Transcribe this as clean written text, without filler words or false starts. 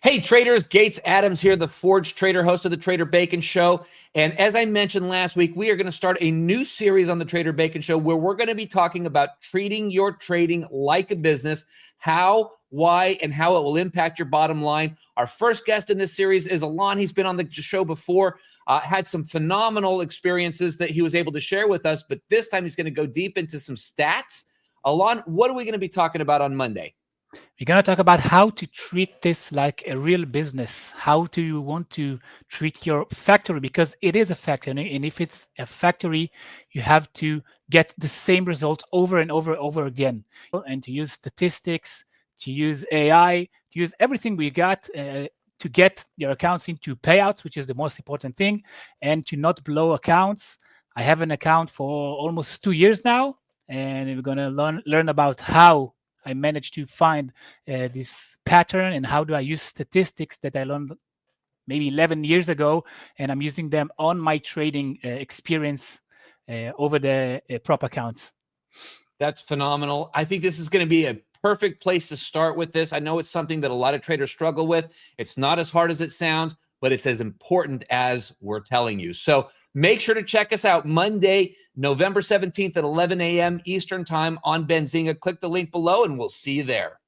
Hey traders, Gates Adams here, the Forge Trader, host of the Trader Bacon Show. And as I mentioned last week, we are going to start a new series on the Trader Bacon Show where we're going to be talking about treating your trading like a business, how, why, and how it will impact your bottom line. Our first guest in this series is Alon. He's been on the show before, had some phenomenal experiences that he was able to share with us, but this time he's going to go deep into some stats. Alon, what are we going to be talking about on Monday? We're going to talk about how to treat this like a real business. How do you want to treat your factory? Because it is a factory. And if it's a factory, you have to get the same results over and over again. And to use statistics, to use AI, to use everything we got to get your accounts into payouts, which is the most important thing, and to not blow accounts. I have an account for almost 2 years now, and we're going to learn about how I managed to find this pattern and how do I use statistics that I learned maybe 11 years ago, and I'm using them on my trading experience over the prop accounts. That's phenomenal. I think this is going to be a perfect place to start with this. I know it's something that a lot of traders struggle with. It's not as hard as it sounds, but it's as important as we're telling you. So make sure to check us out Monday, November 17th at 11 a.m. Eastern time on Benzinga. Click the link below and we'll see you there.